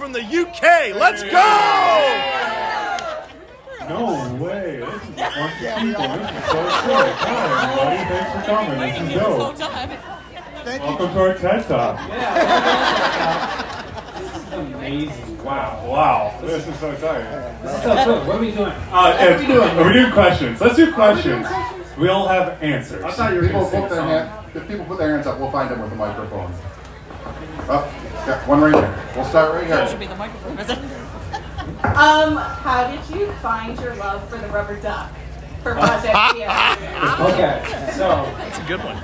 from the UK. Let's go! No way. This is a bunch of people. This is so sick. Hi, everybody. Thanks for coming. This is dope. Welcome to our TED Talk. This is amazing. Wow. This is so exciting. This is so cool. What are we doing? We're doing questions. Let's do questions. We all have answers. I thought you were going to put their hand. If people put their hands up, we'll find them with the microphones. Oh, yeah, one right here. We'll start right here. Should be the microphone, is it? How did you find your love for the rubber duck for Project Theo? Okay, so That's a good one.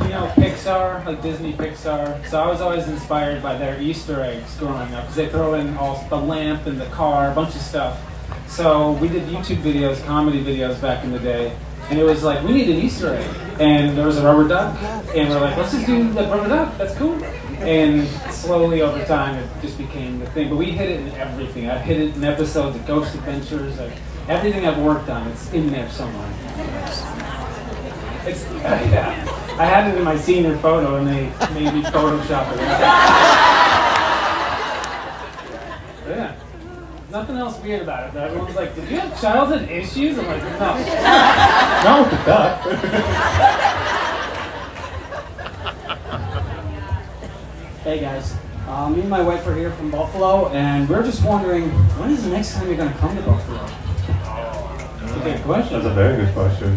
you know Pixar, like Disney Pixar. So I was always inspired by their Easter eggs growing up because they throw in all the lamp and the car, a bunch of stuff. So we did YouTube videos, comedy videos back in the day, and it was like we need an Easter egg, and there was a rubber duck, and we're like, let's just do the rubber duck. That's cool. And slowly over time, it just became the thing. But we hit it in everything. I've hit it in episodes of Ghost Adventures. Like everything I've worked on, it's in there somewhere. It's I had it in my senior photo, and they made me Photoshop it. Yeah. Nothing else weird about it. Everyone's like, "Did you have childhood issues?" I'm like, "No." Not with the duck. Hey guys, me and my wife are here from Buffalo, and we're just wondering, when is the next time you're going to come to Buffalo? That's a good question. That's a very good question.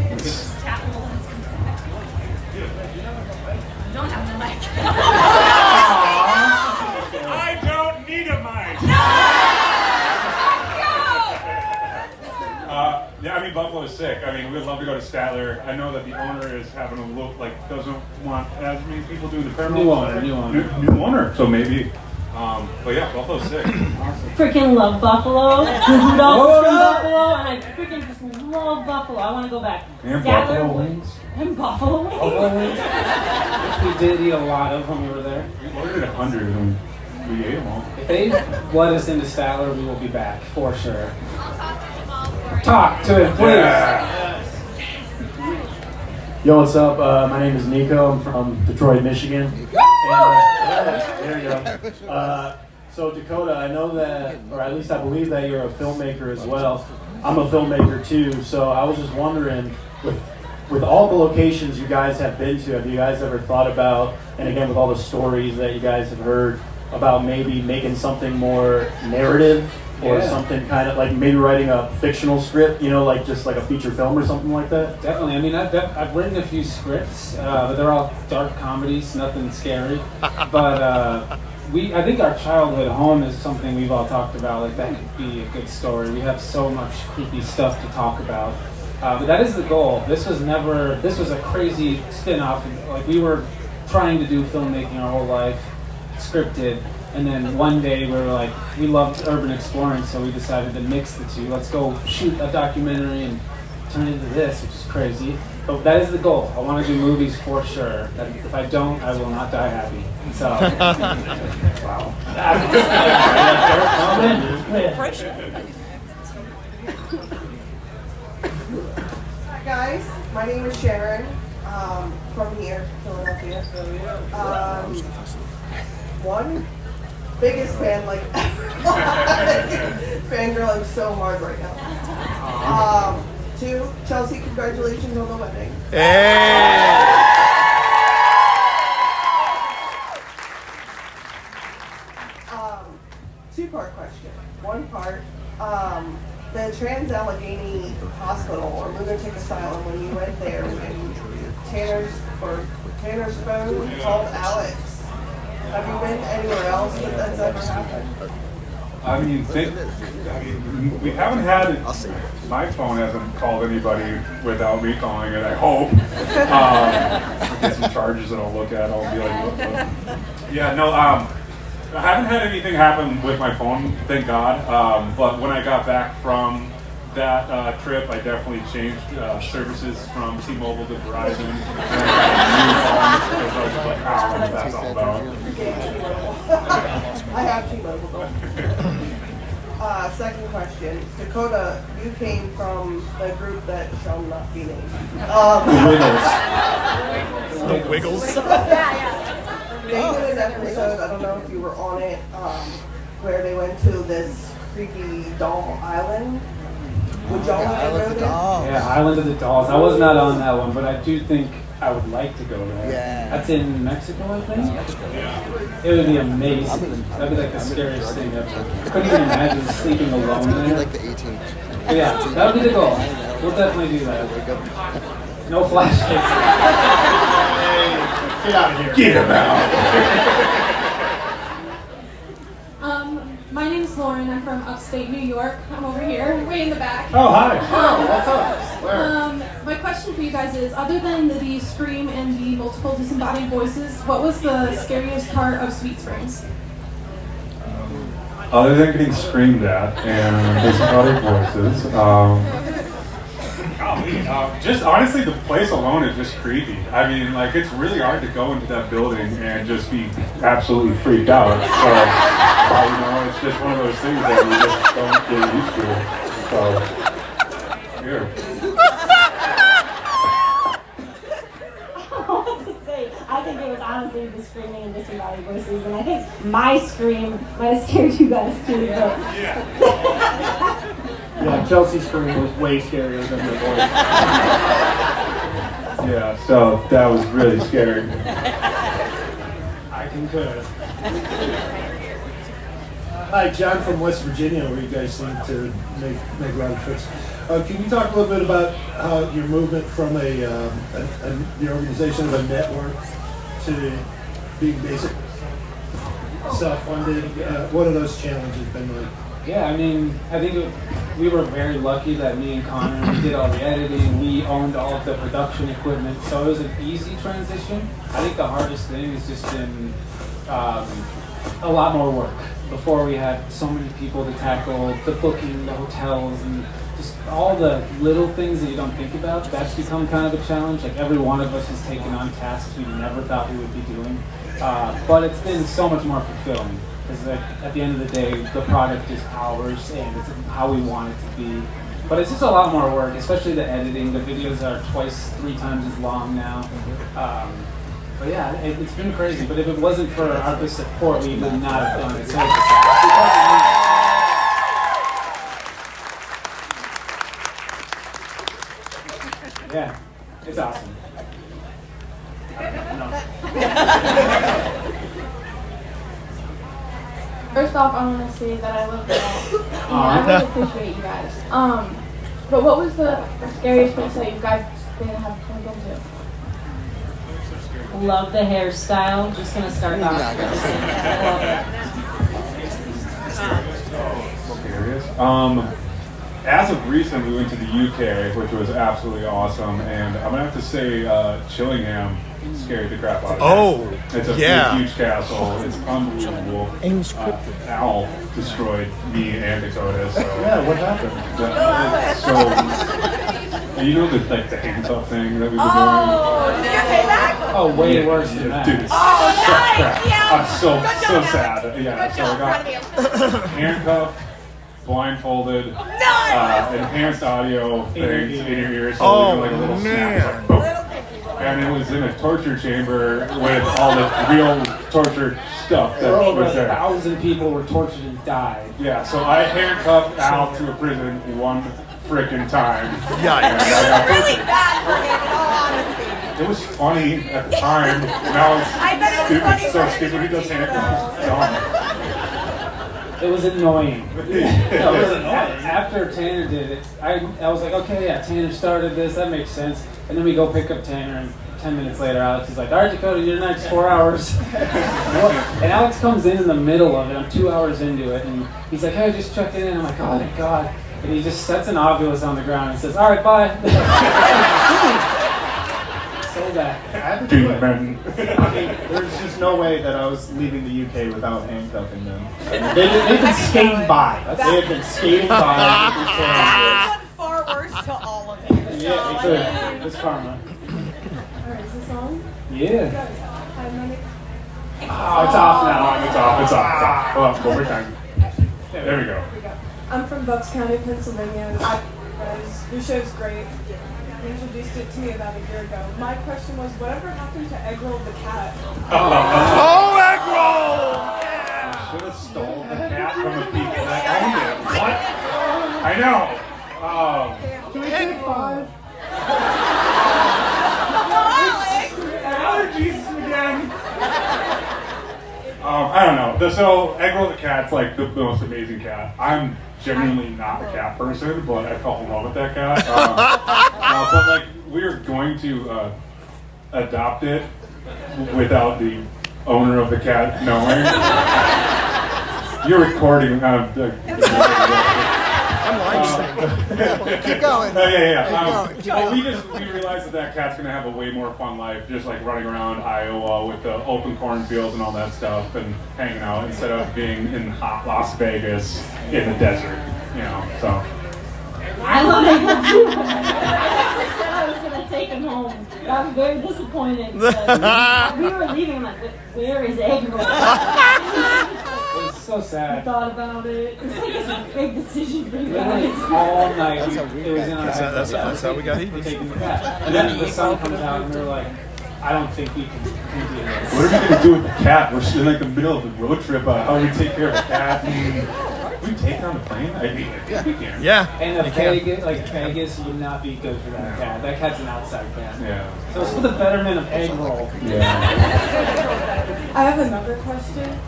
Don't have the mic. I don't need a mic. Yeah, I mean Buffalo's sick. I mean we'd love to go to Statler. I know that the owner is having a look like doesn't want as many people doing the paranormal. New owner. So maybe. But yeah, Buffalo's sick. Freaking love Buffalo. Rudolph's from Buffalo, and I freaking just love Buffalo. I want to go back. And Statler, Buffalo wings. And Buffalo wings. Buffalo wings, which we did eat a lot of when we were there. We ordered 100 and we ate them all. If they let us into Statler, we will be back for sure. Talk to him, please. Yeah. Yo, what's up? My name is Nico. I'm from Detroit, Michigan. And, there you go. So Dakota, I know that, or at least I believe that you're a filmmaker as well. I'm a filmmaker too, so I was just wondering, with all the locations you guys have been to, have you guys ever thought about, and again with all the stories that you guys have heard, about maybe making something more narrative? Or something kind of like maybe writing a fictional script, you know, like just like a feature film or something like that? Definitely. I mean, I've written a few scripts, but they're all dark comedies, nothing scary. But I think our childhood home is something we've all talked about. Like that could be a good story. We have so much creepy stuff to talk about. But that is the goal. This was a crazy spin-off. Like we were trying to do filmmaking our whole life, scripted. And then one day we were like, we loved urban exploring, so we decided to mix the two. Let's go shoot a documentary and turn it into this, which is crazy. But that is the goal. I want to do movies for sure. If I don't, I will not die happy. So, wow. Hi guys, my name is Sharon. From here, Philadelphia. One. Biggest fan like ever. Fangirling so hard right now. Two, Chelsea, congratulations on the wedding. Hey! Two-part question. One part, the Trans-Allegheny Hospital or lunatic asylum, when you went there in Tanner's phone called Alex. Have you been anywhere else that that's ever happened? I mean, we haven't had. My phone hasn't called anybody without me calling it. I hope. Get some charges that I'll look at. I'll be like, what? Yeah, no. I haven't had anything happen with my phone, thank God. But when I got back from that trip, I definitely changed services from T-Mobile to Verizon. And I was like, oh, what that's all about. I have T-Mobile. Second question. Dakota, you came from the group that shall not be named. The Wiggles. They did an episode, I don't know if you were on it, where they went to this creepy doll island. Would y'all want to go there? Yeah, Island of the Dolls. I was not on that one, but I do think I would like to go there. Yeah. That's in Mexico, I think. It would be amazing. That'd be like the scariest thing ever. I couldn't even imagine sleeping alone there. Like the 18th. But yeah, that would be the goal. We'll definitely do that. No flash kicks. Get out of here. Get him out. My name's Lauren. I'm from upstate New York. I'm over here, way in the back. Oh, hi. What's up? My question for you guys is, other than the scream and the multiple disembodied voices, what was the scariest part of Sweet Springs? Other than getting screamed at and disembodied voices, just honestly, the place alone is just creepy. I mean, like, it's really hard to go into that building and just be absolutely freaked out. So, you know, it's just one of those things that you just don't get used to. So, here. I think it was honestly the screaming and disembodied voices, and I think my scream might have scared you guys too. But Yeah, Chelsea's scream was way scarier than the voice. Yeah, so that was really scary. I concur. Hi, John from West Virginia, where you guys seem to make a lot of trips. Can you talk a little bit about how your movement from the organization of a network to being basic self-funded? What have those challenges been like? Yeah, I mean, I think we were very lucky that me and Connor, we did all the editing, we owned all of the production equipment, so it was an easy transition. I think the hardest thing has just been a lot more work. Before we had so many people to tackle, the booking, the hotels, and just all the little things that you don't think about. That's become kind of a challenge. Like, every one of us has taken on tasks we never thought we would be doing. But it's been so much more fulfilling. Because at the end of the day, the product is ours and it's how we want it to be. But it's just a lot more work, especially the editing. The videos are 3 times as long now. But yeah, it's been crazy. But if it wasn't for our support, we would not have done it. So yeah, it's awesome. First off, I want to say that I love you all. I really appreciate you guys. But what was the scariest place that you guys didn't have been to? love the hairstyle. Just gonna start off. I love it. As of recent, we went to the UK, which was absolutely awesome, and I'm gonna have to say Chillingham scared the crap out of me. Oh, It's a yeah. huge castle. It's unbelievable. Al destroyed me and Dakota. So Yeah, what happened? So you know the handcuff thing that we were doing. Oh, did you get payback? Oh, way worse than that. Dude, it's Oh, so nice! crap. Yeah. I'm so Good job, sad. Alex. Yeah, Good so I job, got proud of you. handcuffed, blindfolded, Nice! enhanced audio things in your ears, so Oh, you like a little snap. It's man. like, boom. And it was in a torture chamber with all the real torture stuff that Over was there. 1,000 people were tortured and died. Yeah, so I handcuffed Al to a prison one frickin' time. Yikes. And I got Really tortured. bad for him, in all honesty. It was funny at the time. Now it's I bet it was stupid. funny So for stupid. He him does too, handcuffs. It's dumb. It was annoying. It No, was listen, after Tanner did it, I was like, okay, yeah, Tanner started this, that makes sense. And then we go pick up Tanner, and 10 minutes later, Alex is like, all right, Dakota, your next 4 hours. And Alex comes in the middle of it. I'm 2 hours into it, and he's like, hey, just checking in. I'm like, oh, thank God. And he just sets an Ovilus on the ground and says, all right, bye. So bad. I had to do it. Demon. I mean, there's just no way that I was leaving the UK without handcuffing them. They've been skating by. They have been skating by. That was far worse to all of it. Yeah, it's karma. Alright, is this on? Yeah. Hi, my name- Oh, it's off now. It's off. It's off. Hold on. One more time. There we go. Here we go. I'm from Bucks County, Pennsylvania. Your show's great. You introduced it to me about a year ago. My question was, whatever happened to Eggroll the cat? Oh, egg roll! Should have stole the cat. from the peak, and I owned it. What? I know. Can we take 5? Allergies again. I don't know. So Egg Roll the cat's like the most amazing cat. I'm genuinely not a cat person, but I fell in love with that cat. But like we were going to adopt it without the owner of the cat knowing. You're recording. Keep going. We realized that cat's gonna have a way more fun life, just like running around Iowa with the open cornfields and all that stuff, and hanging out instead of being in hot Las Vegas in the desert. You know, so. I love it too. I said I was gonna take him home. I was very disappointed. We were leaving. I'm like, where is Egg Roll? It was so sad. Thought about it. It's like it's a big decision for you guys. All night. It was in our heads. That's how we got even. Taking the cat. And then the sun comes out and we're like, I don't think we can do this. What are we gonna do with the cat? We're in like the middle of the road trip. How do we take care of the cat? We take it on the plane? I mean, we can. Yeah. And Vegas would not be good for that cat. That cat's an outside cat. Yeah. So it's for the betterment of Egg Roll. Yeah. I have another question.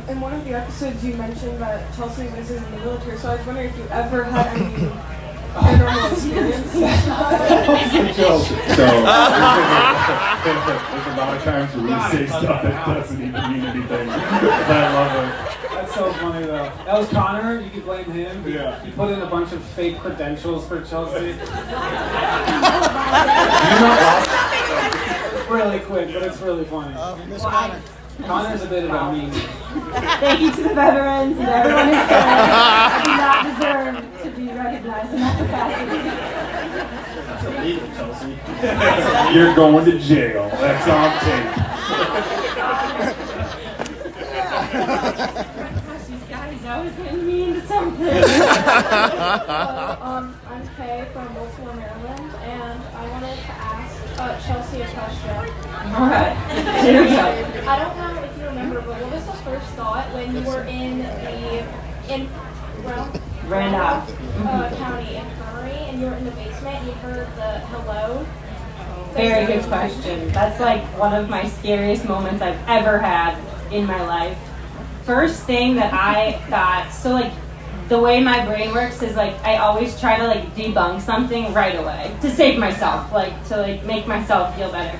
In one of the episodes, you mentioned that Chelsea was in the military, so I was wondering if you ever had any paranormal experience. So, there's a lot of times where we say stuff that doesn't even mean anything. But I love it. That's so funny though. That was Connor. You could blame him. Yeah. He put in a bunch of fake credentials for Chelsea. It's really quick, but it's really funny. Connor's a bit of a meme. Thank you to the veterans and everyone who said I do not deserve to be recognized in that capacity. That's illegal, Chelsea. You're going to jail. That's on tape. These guys always getting me into something. I'm Kay from Baltimore, Maryland, and I wanted to ask Chelsea a question. Alright, here we go. I don't know if you remember, but what was the first thought when you were in Randolph County Infirmary and you were in the basement and you heard the hello? Very good question. That's like one of my scariest moments I've ever had in my life. First thing that I thought, so like the way my brain works is like I always try to like debunk something right away to save myself, like to like make myself feel better.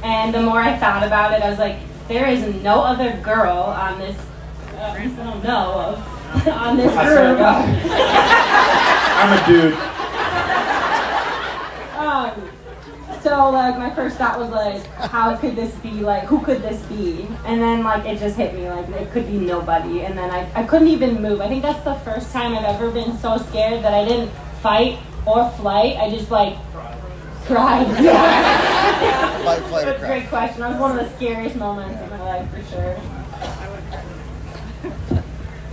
And the more I thought about it, I was like, there is no other girl on this, at least I don't know of, on this group. I'm a dude. So like my first thought was like, how could this be? Like, who could this be? And then like it just hit me like it could be nobody. And then I couldn't even move. I think that's the first time I've ever been so scared that I didn't fight or flight. I just like cried. Yeah. Flight, That's a great question. That was one of the scariest moments in my life for sure.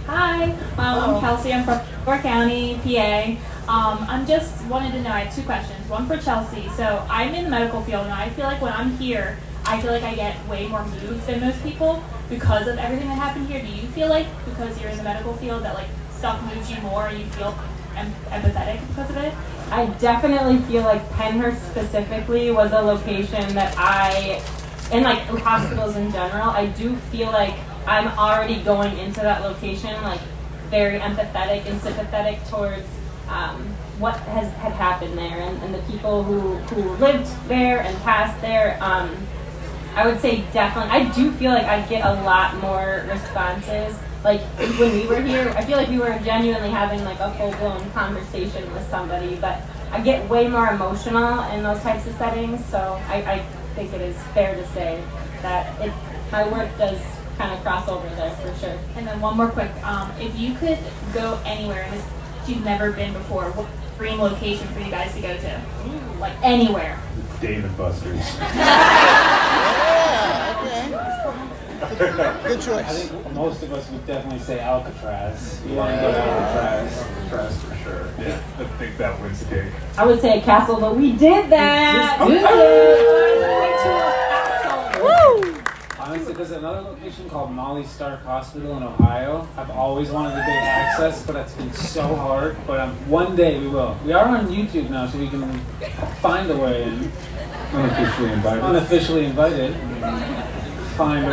Hi, I'm Kelsey. I'm from York County, PA. I'm just wanted to know, I have two questions. One for Chelsea. So I'm in the medical field, and I feel like when I'm here, I feel like I get way more moved than most people because of everything that happened here. Do you feel like because you're in the medical field that like stuff moves you more and you feel empathetic because of it? I definitely feel like Pennhurst specifically was a location that and like hospitals in general, I do feel like I'm already going into that location like very empathetic and sympathetic towards what had happened there and the people who lived there and passed there. I would say definitely, I do feel like I get a lot more responses. Like when we were here, I feel like we were genuinely having like a full-blown conversation with somebody, but I get way more emotional in those types of settings, so I think it is fair to say that my work does kind of cross over there for sure. And then one more quick, if you could go anywhere in this you've never been before, what dream location for you guys to go to? Like anywhere. Dave and Buster's. Good choice. I think most of us would definitely say Alcatraz. You want to go to Alcatraz. Alcatraz for sure. Yeah, I think that wins the game. I would say a castle, but we did that. Honestly, because another location called Molly Stark Hospital in Ohio. I've always wanted to get access, but it's been so hard. But one day we will. We are on YouTube now, so we can find a way in. Unofficially invited. Unofficially invited. Find a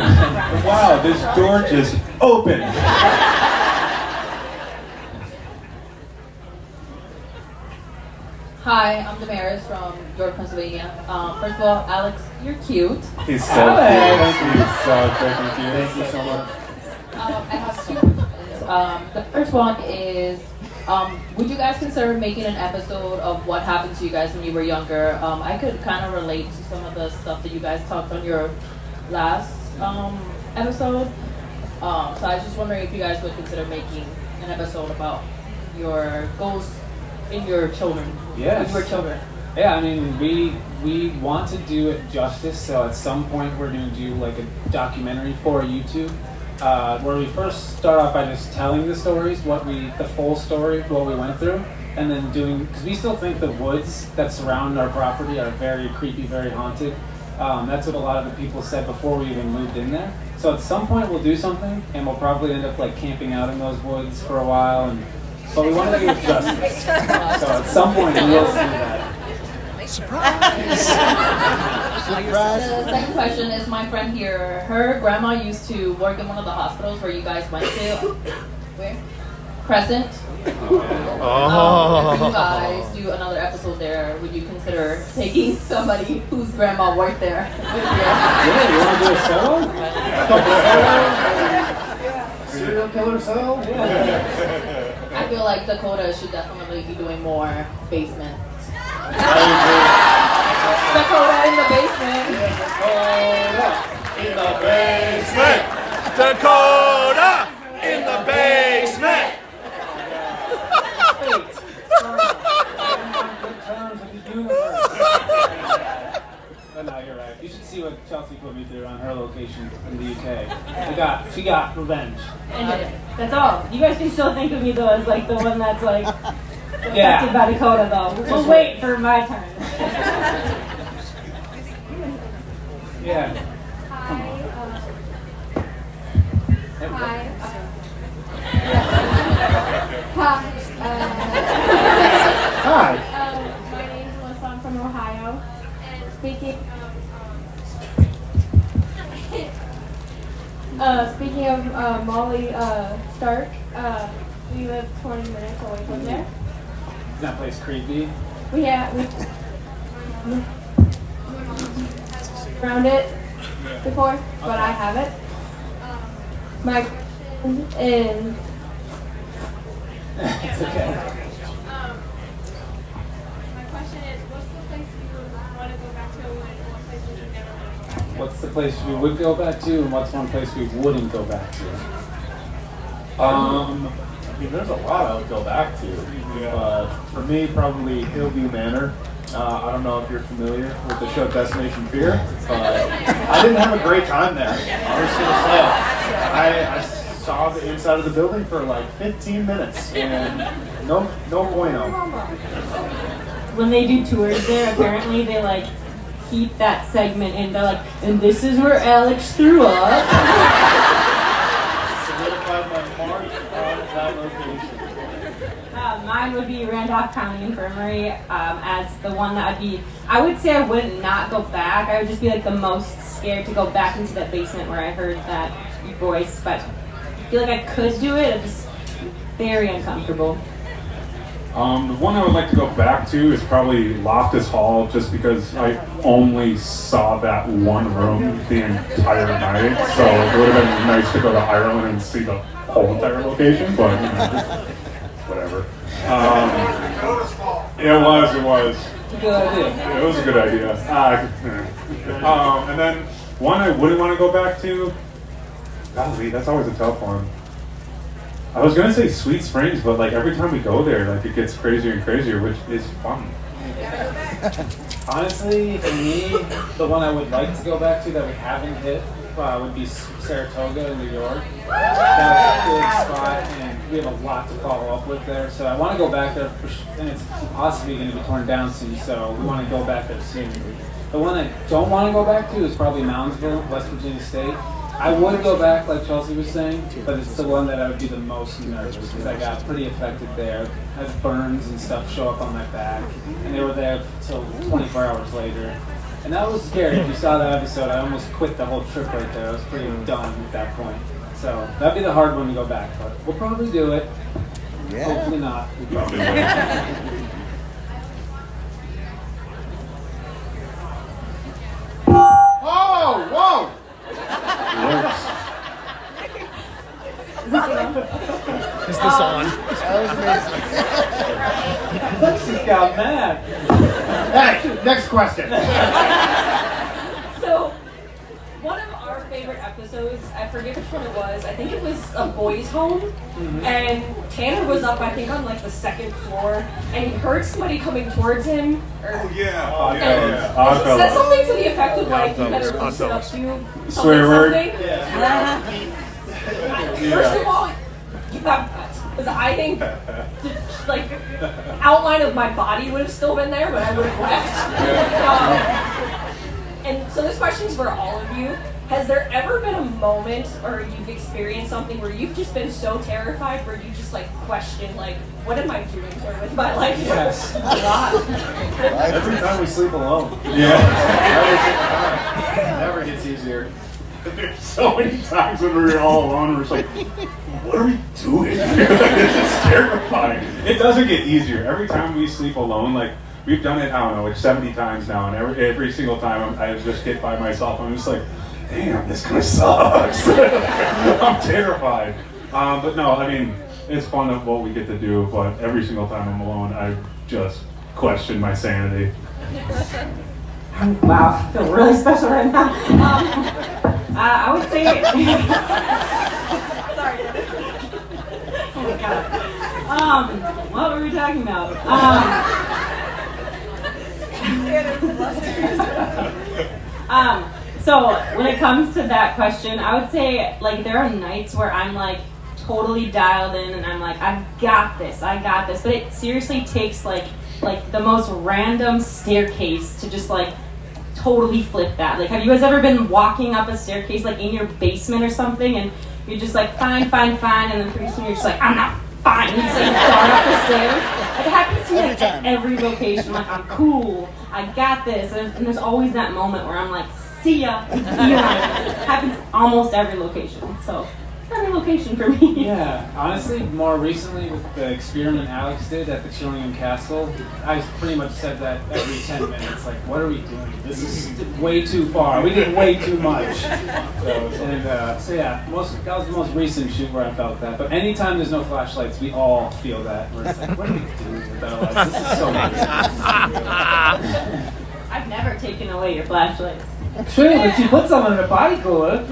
Wow, this door just opened. Hi, I'm Damaris from York, Pennsylvania. First of all, Alex, you're cute. He's so cute. He's so freaking cute. Thank you so much. I have two questions. The first one is, would you guys consider making an episode of what happened to you guys when you were younger? I could kind of relate to some of the stuff that you guys talked on your last episode. So I was just wondering if you guys would consider making an episode about your goals in your children. Yes. With your children. Yeah, I mean, we want to do it justice, so at some point we're going to do like a documentary for YouTube, where we first start off by just telling the stories, the full story, what we went through, and then because we still think the woods that surround our property are very creepy, very haunted. That's what a lot of the people said before we even moved in there. So at some point we'll do something, and we'll probably end up like camping out in those woods for a while, but we want to do it justice. So at some point we will do that. Surprise! The second question is my friend here. Her grandma used to work in one of the hospitals where you guys went to. Where? Crescent. If you guys do another episode there, would you consider taking somebody whose grandma worked there with you? Yeah, you want to do a solo? Serial killer solo? Yeah. I feel like Dakota should definitely be doing more basement. Dakota in the basement. In the basement. Dakota in the basement. But no, you're right. You should see what Chelsea put me through on her location in the UK. She got revenge. And that's all. You guys can still think of me though as like the one that's like Yeah. affected by Dakota though. We'll wait for my turn. Yeah. Hi. My name is Melissa. I'm from Ohio. And speaking of Molly Stark, we live 20 minutes away from there. Is that place creepy? We around it before, but I haven't. My question is. It's okay. My question is, what's the place you would want to go back to, and what place would you never want to go back to? What's the place we would go back to, and what's one place we wouldn't go back to? I mean, there's a lot I would go back to. For me, probably Hillview Manor. I don't know if you're familiar with the show Destination Fear, but I didn't have a great time there. I was gonna say, I saw the inside of the building for like 15 minutes, and no bueno. When they do tours there, apparently they like keep that segment in. They're like, and this is where Alex threw up. Solidified my mark on that location. Mine would be Randolph County Infirmary as the one that I would say I would not go back. I would just be like the most scared to go back into that basement where I heard that voice, but I feel like I could do it. I'm just very uncomfortable. The one I would like to go back to is probably Loftus Hall, just because I only saw that one room the entire night. So it would have been nice to go to Ireland and see the whole entire location, but whatever. It was. Good idea. It was a good idea. And then one I wouldn't want to go back to. Golly, that's always a tough one. I was gonna say Sweet Springs, but like every time we go there, like it gets crazier and crazier, which is fun. Honestly, for me, the one I would like to go back to that we haven't hit would be Saratoga in New York. That's a good spot, and we have a lot to follow up with there. So I want to go back there, and it's possibly going to be torn down soon, so we want to go back there soon. The one I don't want to go back to is probably Moundsville, West Virginia State. I would go back, like Chelsea was saying, but it's the one that I would be the most nervous because I got pretty affected there. I had burns and stuff show up on my back, and they were there until 24 hours later. And that was scary. If you saw that episode, I almost quit the whole trip right there. I was pretty done at that point. So that'd be the hard one to go back, but we'll probably do it. Yeah. Hopefully not. We probably will. Oh, whoa! Is this on? That was amazing. She got mad. Hey, next question. So, one of our favorite episodes, I forget which one it was, I think it was a boys' home, and Tanner was up, I think, on like the second floor, and he heard somebody coming towards him. Oh, yeah. And he said something to the effect of like, you better loosen up to Swear word? First of all, you have guts. Because I think the like outline of my body would have still been there, but I would have left. And so this question's for all of you. Has there ever been a moment or you've experienced something where you've just been so terrified where you just like question like, what am I doing here with my life? Yes. A lot. Every time we sleep alone. Yeah. Never gets easier. There's so many times when we're all alone, we're just like, what are we doing? It's just terrifying. It doesn't get easier. Every time we sleep alone, like, we've done it, I don't know, like 70 times now, and every single time I just get by myself, I'm just like, damn, this kind of sucks. I'm terrified. But no, I mean, it's fun of what we get to do, but every single time I'm alone, I just question my sanity. Wow, I feel really special right now. I would say. Sorry. Oh my god. What were we talking about? So when it comes to that question, I would say like there are nights where I'm like totally dialed in and I'm like, I got this. But it seriously takes like the most random staircase to just like totally flip that. Like, have you guys ever been walking up a staircase like in your basement or something and you're just like fine, and then pretty soon you're just like, I'm not fine. And you just like dart up the stairs. Like, it happens to me like at every location. Like, I'm cool, I got this, and there's always that moment where I'm like, see ya. It happens almost every location. So every location for me. Yeah, honestly, more recently with the experiment Alex did at the Chillingham Castle, I pretty much said that every 10 minutes. Like, what are we doing? This is way too far. We did way too much. So yeah, that was the most recent shoot where I felt that. But anytime there's no flashlights, we all feel that. We're just like, what are we doing with our lives? This is so weird. I've never taken away your flashlights. True, but you put some in the body cooler.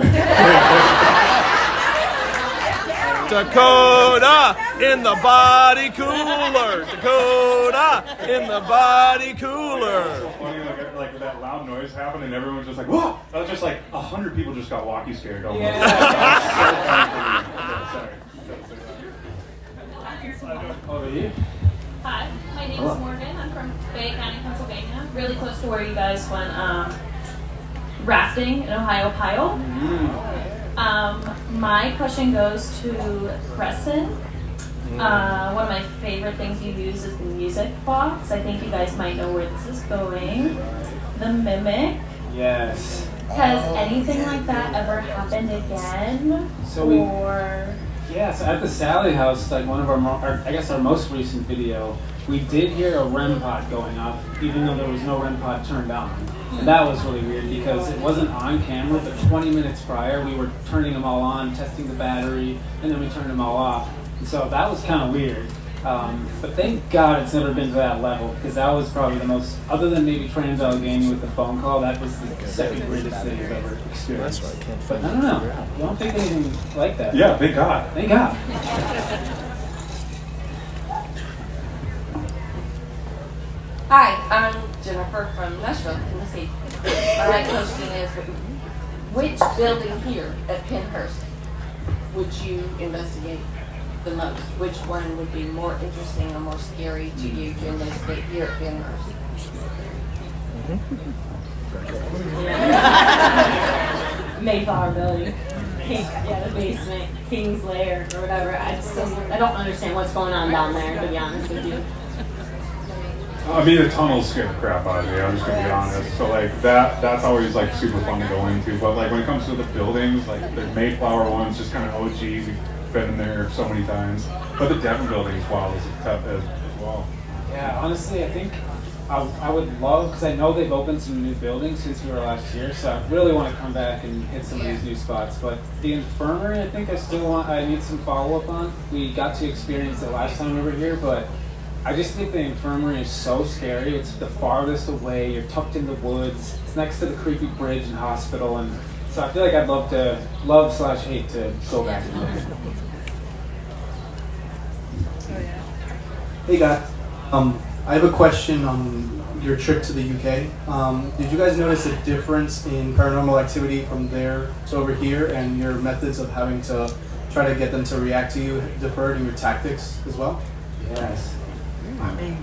Dakota in the body cooler. Dakota in the body cooler. It's so funny, like that loud noise happened and everyone's just like, whoa! I was just like, 100 people just got walkie scared. Almost. Over here. Hi, my name is Morgan. I'm from Bay County, Pennsylvania, really close to where you guys went rafting in Ohio Pile. My question goes to Crescent. One of my favorite things you use is the music box. I think you guys might know where this is going. The Mimic. Yes. Has anything like that ever happened again? So at the Sally House, like one of our most recent video, we did hear a REM pod going off, even though there was no REM pod turned on. And that was really weird because it wasn't on camera, but 20 minutes prior, we were turning them all on, testing the battery, and then we turned them all off. And so that was kind of weird. But thank God it's never been to that level, because that was probably the most, other than maybe Trans-Allegheny with the phone call, that was the second greatest thing I've ever experienced. But I don't know. I don't think anything like that. Yeah, thank God. Thank God. Hi, I'm Jennifer from Nashville, Tennessee. My question is, which building here at Pennhurst would you investigate the most? Which one would be more interesting or more scary to you to investigate here at Pennhurst? Mayflower Building. the basement, King's Lair or whatever. I don't understand what's going on down there, to be honest with you. I mean, the tunnels scare the crap out of me, I'm just gonna be honest. So like that's always like super fun to go into. But like when it comes to the buildings, like the Mayflower one's just kind of OG. We've been in there so many times. But the Devon building as well is tough as well. Yeah, honestly, I think I would love, because I know they've opened some new buildings since we were last year, so I really want to come back and hit some of these new spots. But the infirmary, I think I need some follow-up on. We got to experience it last time we were here, but I just think the infirmary is so scary. It's the farthest away. You're tucked in the woods. It's next to the creepy bridge and hospital, and so I feel like I'd love/hate to go back and look. Hey guys, I have a question on your trip to the UK. Did you guys notice a difference in paranormal activity from there to over here, and your methods of having to try to get them to react to you differed in your tactics as well? Yes. I mean,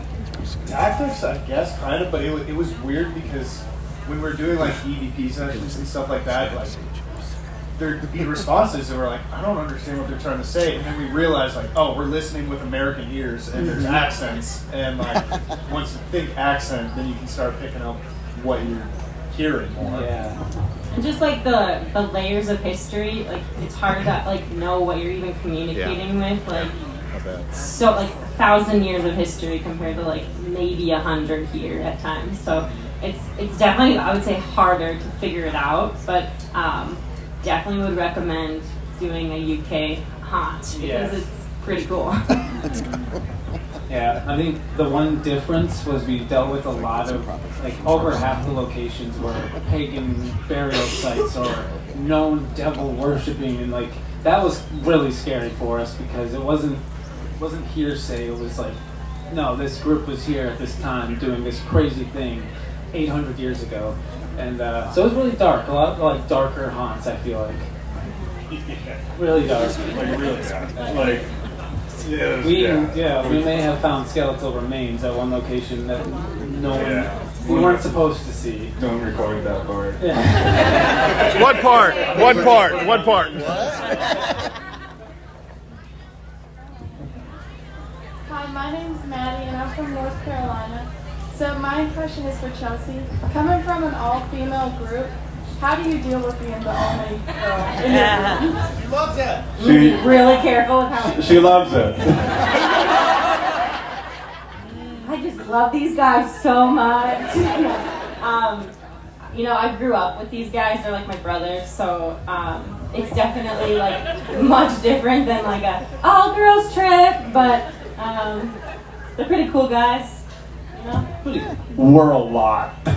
tactics, I guess, kind of, but it was weird because when we were doing like EVP sessions and stuff like that, like there'd be responses that were like, I don't understand what they're trying to say, and then we realized like, oh, we're listening with American ears, and there's accents, and like once you think accent, then you can start picking up what you're hearing more. Yeah. And just like the layers of history, like it's hard to like know what you're even communicating with, like. So like 1,000 years of history compared to like maybe 100 here at times. So it's definitely, I would say, harder to figure it out, but definitely would recommend doing a UK haunt because it's pretty cool. Yeah, I think the one difference was we dealt with a lot of, like over half the locations were pagan burial sites or known devil worshipping, and like that was really scary for us because it wasn't hearsay. It was like, no, this group was here at this time doing this crazy thing 800 years ago. And so it was really dark, a lot of like darker haunts, I feel like. Really dark. Like really dark. Like, we may have found skeletal remains at one location that we weren't supposed to see. Don't record that part. Yeah. What part? What part? What part? Hi, my name's Maddie, and I'm from North Carolina. So my question is for Chelsea. Coming from an all-female group, how do you deal with being the only girl in your group? She loves it. Be really careful with how She loves it. I just love these guys so much. You know, I grew up with these guys. They're like my brothers, so it's definitely like much different than like a all-girls trip, but they're pretty cool guys. You know? We're a lot. To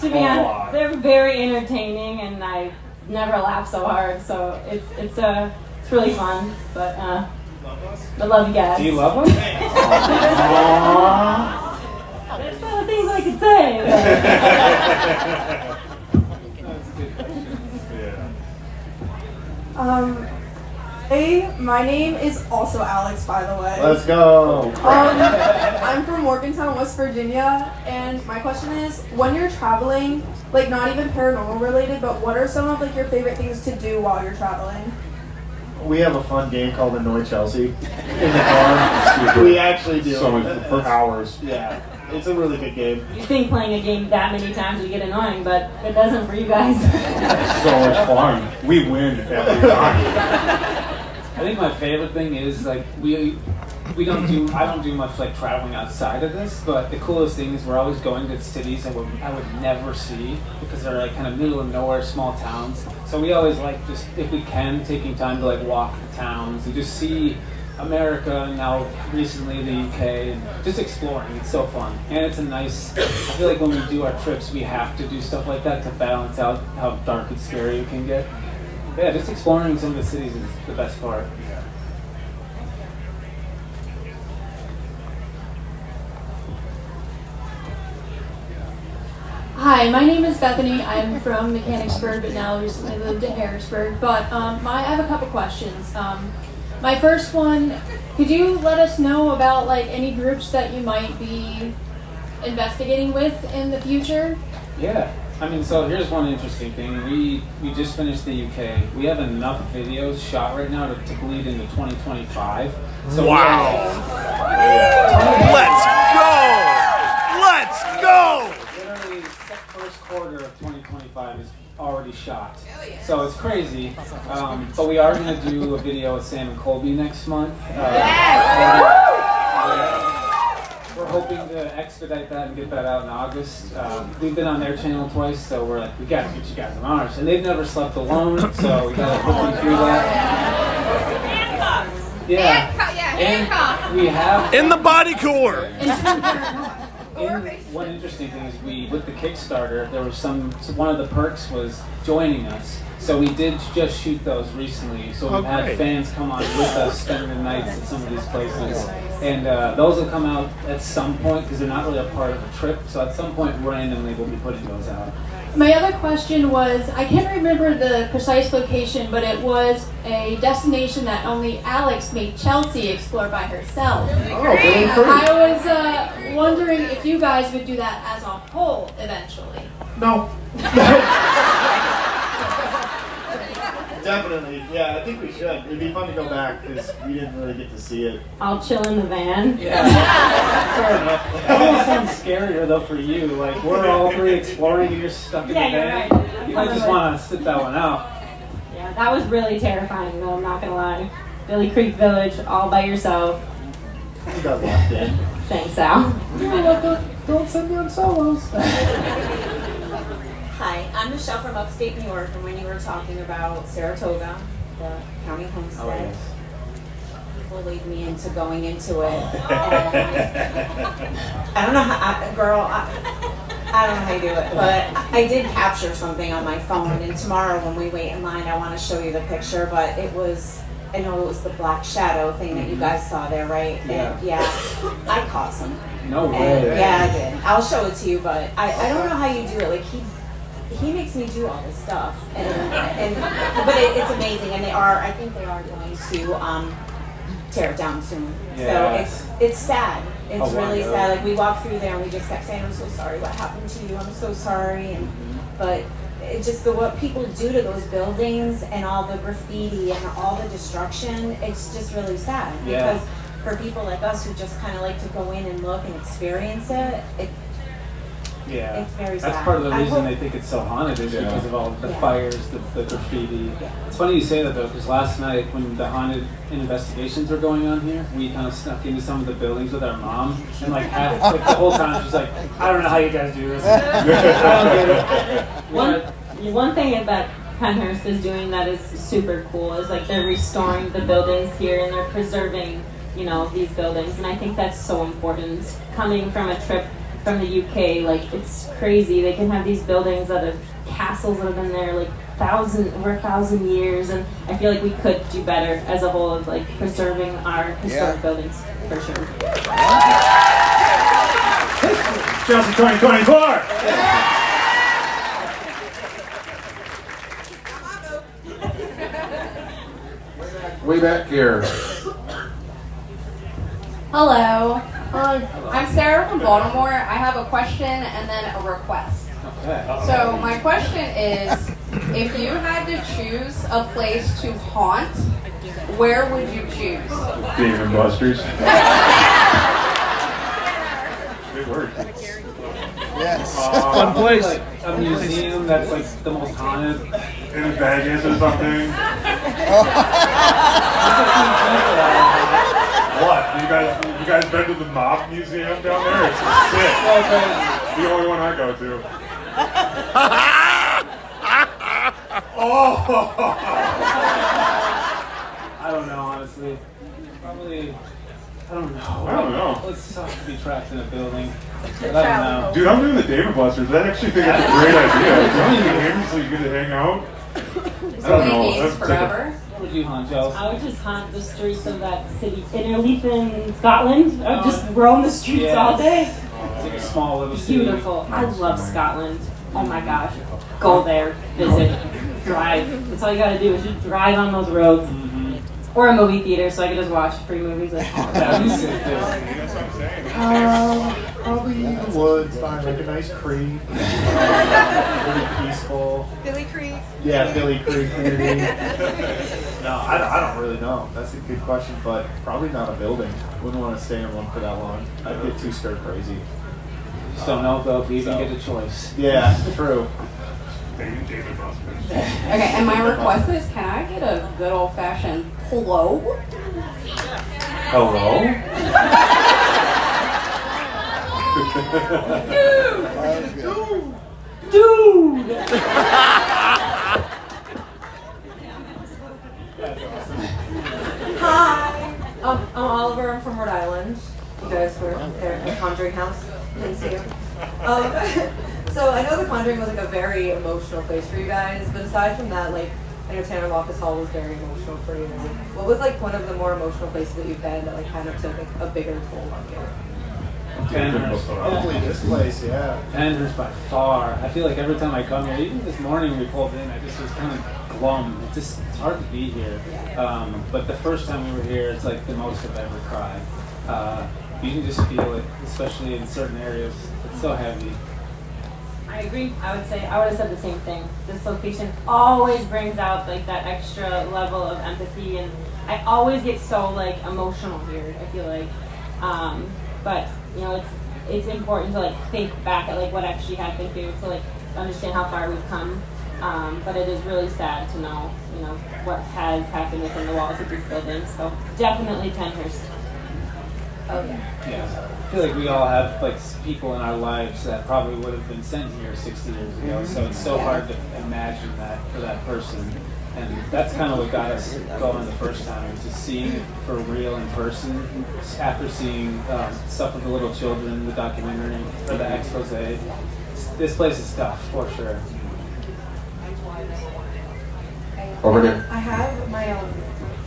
be honest, they're very entertaining, and I never laugh so hard. So it's really fun. But I love you guys. Do you love them? There's some other things I could say. Hey, my name is also Alex, by the way. Let's go. I'm from Morgantown, West Virginia, and my question is, when you're traveling, like not even paranormal related, but what are some of like your favorite things to do while you're traveling? We have a fun game called Annoy Chelsea in the car. We actually do. So much for hours. Yeah, it's a really good game. You think playing a game that many times would get annoying, but it doesn't for you guys. So much fun. We win every time. I think my favorite thing is like I don't do much like traveling outside of this, but the coolest thing is we're always going to cities that I would never see because they're like kind of middle of nowhere, small towns. So we always like just, if we can, taking time to like walk the towns and just see America and now recently the UK and just exploring. It's so fun. And it's a nice, I feel like when we do our trips we have to do stuff like that to balance out how dark and scary it can get. Yeah, just exploring some of the cities is the best part. Hi, my name is Bethany. I'm from Mechanicsburg, but now recently lived in Harrisburg. But I have a couple questions. My first one, could you let us know about like any groups that you might be investigating with in the future? Yeah. I mean, so here's one interesting thing. We just finished the UK. We have enough videos shot right now to bleed into 2025. So wow! Let's go! Literally, the first quarter of 2025 is already shot. So it's crazy. But we are going to do a video with Sam and Colby next month. We're hoping to expedite that and get that out in August. We've been on their channel twice, so we're like, we got to get you guys on ours. And they've never slept alone, so we got to put them through that. And we have in the body cooler. One interesting thing is with the Kickstarter, there was one of the perks was joining us. So we did just shoot those recently. So we've had fans come on with us, spend the nights at some of these places. And those will come out at some point because they're not really a part of the trip. So at some point, randomly, we'll be putting those out. My other question was, I can't remember the precise location, but it was a destination that only Alex made Chelsea explore by herself. I was wondering if you guys would do that as a whole eventually. No. Definitely, yeah, I think we should. It'd be fun to go back because we didn't really get to see it. I'll chill in the van. Yeah. Fair enough. It almost sounds scarier though for you. Like we're all three exploring and you're stuck in the van. Right. You might just want to sit that one out. Yeah, that was really terrifying though, I'm not gonna lie. Billy Creek Village, all by yourself. You got locked in. Thanks, Al. Don't send me on solos. Hi, I'm Michelle from upstate New York, and when you were talking about Saratoga, the county homestead, people lead me into going into it. And I don't know how, I don't know how you do it, but I did capture something on my phone, and tomorrow when we wait in line, I want to show you the picture, but I know it was the black shadow thing that you guys saw there, right? Yeah. And yeah, I caught some. No way. Yeah, I did. I'll show it to you, but I don't know how you do it. Like he makes me do all this stuff, but it's amazing, and I think they are going to tear it down soon. Yeah. So it's sad. It's really sad. Like we walked through there and we just kept saying, "I'm so sorry. What happened to you? I'm so sorry." But it's just what people do to those buildings and all the graffiti and all the destruction. It's just really sad because for people like us who just kind of like to go in and look and experience it. Yeah, it's very sad. That's part of the reason they think it's so haunted is because of all the fires, the graffiti. It's funny you say that though, because last night when the haunted investigations were going on here, we kind of snuck into some of the buildings with our mom, and like the whole time she's like, "I don't know how you guys do this. I don't get it." One thing that Pennhurst is doing that is super cool is like they're restoring the buildings here and they're preserving, these buildings, and I think that's so important. Coming from a trip from the UK, like it's crazy. They can have these buildings that have castles that have been there like over 1,000 years, and I feel like we could do better as a whole of like preserving our historic buildings for sure. Chelsea 2024. Way back here. Hello. I'm Sarah from Baltimore. I have a question and then a request. Okay. So my question is, if you had to choose a place to haunt, where would you choose? Dave and Buster's. Good work. Yes. Fun place. Like a museum that's like the most haunted. In Vegas or something. What? You guys been to the Mob Museum down there? It's sick. It's the only one I go to. I don't know, honestly. Probably. I don't know. I don't know. It sucks to be trapped in a building. But I don't know. Dude, I'm doing the Dave and Buster's. I actually think it's a great idea. It's only in Hammond, so you get to hang out. I don't know. Forever. What would you hunt, Joe? I would just haunt the streets of that city, Innerleith in Scotland. I would just roam the streets all day. It's like a small little city. Beautiful. I love Scotland. Oh my gosh. Go there, visit, drive. That's all you gotta do is just drive on those roads. or a movie theater so I could just watch free movies. Like, That's what I'm saying. Probably in the woods, find like a nice creek. Really peaceful. Billy Creek. Yeah, Billy Creek maybe. No, I don't really know. That's a good question, but probably not a building. Wouldn't want to stay in one for that long. I'd get too stir crazy. Just don't know though if you even get a choice. Yeah, true. Okay, and my request is, can I get a good old fashioned hello? Hello? Dude! Hi, I'm Oliver. I'm from Rhode Island. You guys were there at the Conjuring House. Didn't see you. So I know the Conjuring was like a very emotional place for you guys, but aside from that, like I know Tanner Locust Hall was very emotional for you. What was like one of the more emotional places that you've been that like kind of took like a bigger toll on you? Pennhurst. Probably this place, yeah. Pennhurst by far. I feel like every time I come here, even this morning we pulled in, I just was kind of glum. It's hard to be here. But the first time we were here, it's like the most I've ever cried. You can just feel it, especially in certain areas. It's so heavy. I agree. I would have said the same thing. This location always brings out like that extra level of empathy, and I always get so like emotional here. I feel like, but you know, it's important to like think back at like what actually happened here to like understand how far we've come. But it is really sad to know, you know, what has happened within the walls of these buildings. So definitely Pennhurst. Oh yeah. Yeah. I feel like we all have like people in our lives that probably would have been sent here 60 years ago. So it's so hard to imagine that for that person. And that's kind of what got us going the first time, was just seeing it for real in person. After seeing stuff with the little children, the documentary, or the expose. This place is tough, for sure. Over there. I have my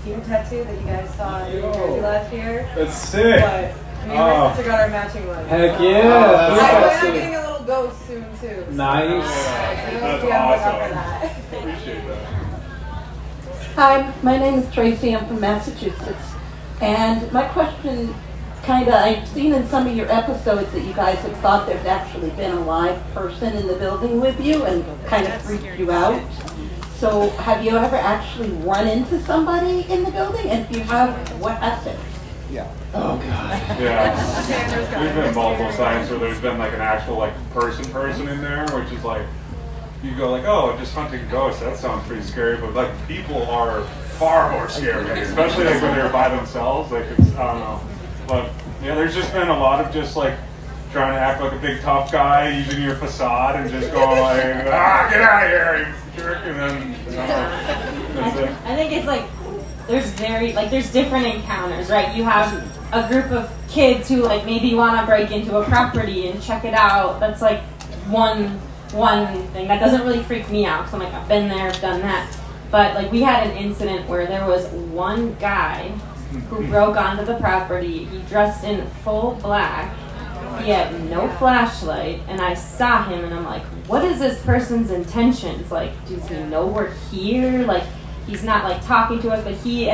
fear tattoo that you guys saw in New Jersey last year. That's sick. But me and my sister got our matching one. Heck So. yeah! I plan on getting a little ghost soon too. Nice. That's Appreciate that. Hi, my name is Tracy. I'm from Massachusetts. And my question, I've seen in some of your episodes that you guys have thought there's actually been a live person in the building with you and kind of freaked you out. So have you ever actually run into somebody in the building? And if you have, what happened? Yeah. Oh god. Yeah. There's been multiple times where there's been like an actual like person in there, which is like, you go like, oh, just hunting ghosts, that sounds pretty scary, but like people are far more scary, especially like when they're by themselves, like it's, I don't know. But yeah, there's just been a lot of just like trying to act like a big tough guy, using your facade and just going like, get out of here, you jerk, and then, that's it. I think it's like there's different encounters, right? You have a group of kids who like maybe want to break into a property and check it out. That's like one thing that doesn't really freak me out, because I'm like, I've been there, I've done that. But like we had an incident where there was one guy who broke onto the property. He dressed in full black. He had no flashlight, and I saw him, and I'm like, what is this person's intentions? Like, does he know we're here? Like, he's not like talking to us, but he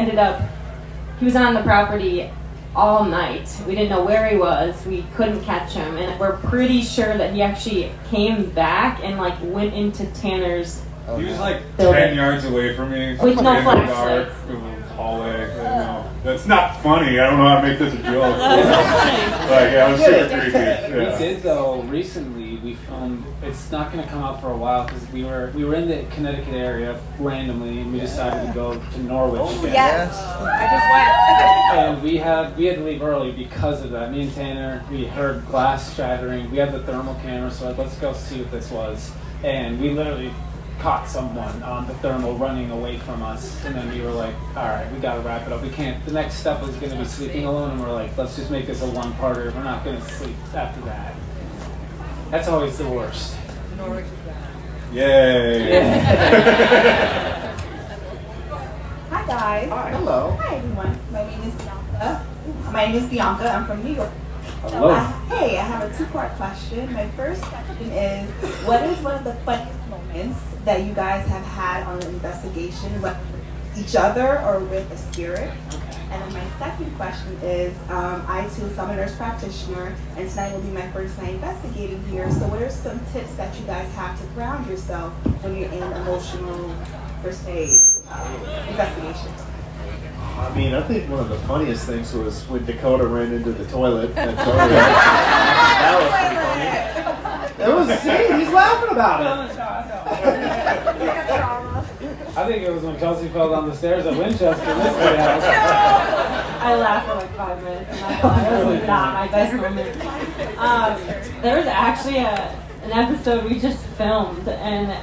was on the property all night. We didn't know where he was. We couldn't catch him, and we're pretty sure that he actually came back and like went into Tanner's He was like building. 10 yards away from me. With no in the dark, flashlights. in the hallway. That's not funny. I don't know how to make this a joke. Like, yeah, it was super creepy. We Yeah. did though recently. We filmed. It's not going to come out for a while because we were in the Connecticut area randomly, and we decided to go to Norwich. again. Yes. I just went. And we had to leave early because of that. Me and Tanner, we heard glass shattering. We had the thermal camera, so let's go see what this was. And we literally caught someone on the thermal running away from us, and then we were like, all right, we gotta wrap it up. We can't. The next step was gonna be sleeping alone, and we're like, let's just make this a one-parter. We're not gonna sleep after that. That's always the worst. Yay. Hi guys. Hi. Hello. Hi everyone. My name is Bianca. I'm from New York. Hello. Hey, I have a two-part question. My first question is, what is one of the funniest moments that you guys have had on an investigation, whether each other or with a spirit? And then my second question is, I too am a nurse practitioner, and tonight will be my first night investigating here. So what are some tips that you guys have to ground yourself when you're in emotional, first aid investigations? I mean, I think one of the funniest things was when Dakota ran into the toilet. That was pretty funny. It was, see, he's laughing about it. I think it was when Chelsea fell down the stairs at Winchester Mystery House. I laughed for like 5 minutes, and that was not my best moment. There was actually an episode we just filmed, and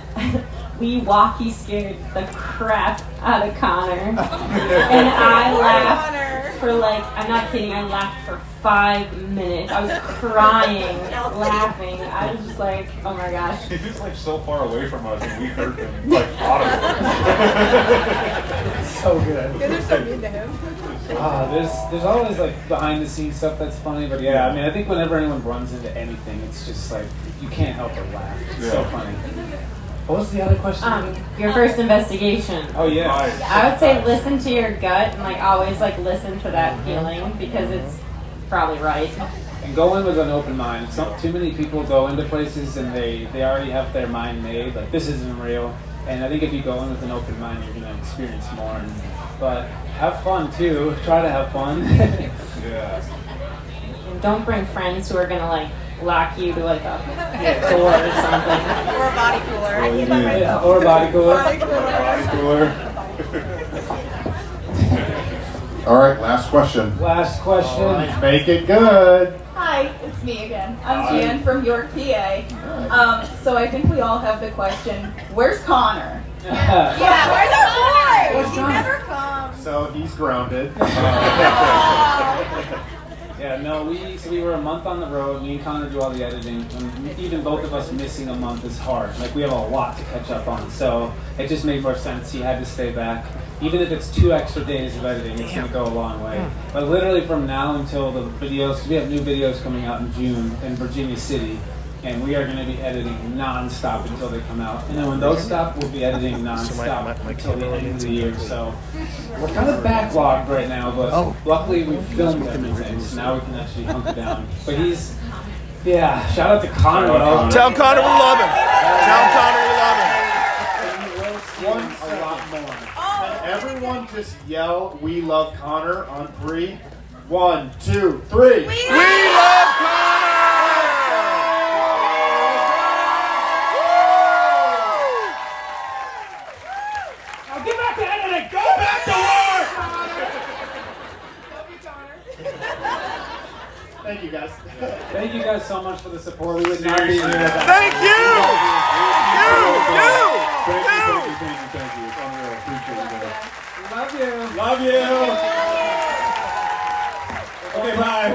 we walkie scared the crap out of Connor. And I laughed for like, I'm not kidding, I laughed for 5 minutes. I was crying, laughing. I was just like, oh my gosh. He was like so far away from us and we heard him like audibly. So good. They're so mean to him. There's always like behind the scenes stuff that's funny, but yeah, I mean, I think whenever anyone runs into anything, it's just like, you can't help but laugh. It's so funny. What was the other question? Your first investigation. Oh yeah. I would say listen to your gut and like always like listen to that feeling because it's probably right. And go in with an open mind. Too many people go into places and they already have their mind made, like this isn't real. And I think if you go in with an open mind, you're gonna experience more. But have fun too. Try to have fun. Yeah. And don't bring friends who are gonna like lock you to like a door or something. Or a body cooler. I keep by myself. Yeah, or a body cooler. Body cooler. All right, last question. Last question. Right, make it good. Hi, it's me again. I'm Jan from York, PA. So I think we all have the question, where's Connor? Yeah, where's our boy? Where's He Connor? never comes. So he's grounded. Yeah, no, we were a month on the road. Me and Connor do all the editing. And even both of us missing a month is hard. Like, we have a lot to catch up on. So it just made more sense. He had to stay back. Even if it's 2 extra days of editing, it's going to go a long way. But literally from now until the videos, we have new videos coming out in June in Virginia City. And we are going to be editing non-stop until they come out. And then when those stop, we'll be editing non-stop until the end of the year. So we're kind of backlogged right now, but luckily we filmed everything, so now we can actually hunker down. But shout out to Connor. Tell Connor we love him. Tell Connor we love him. Once a lot more. And everyone just yell, "We love Connor" on 3. 1, 2, 3. We love Connor! Now get back to editing! Go back to work! Love you, Connor. Thank you, guys. Thank you guys so much for the support. We would not be here without Thank you! Thank you. It's unreal. Appreciate you guys. Love you. Love you. Okay, bye.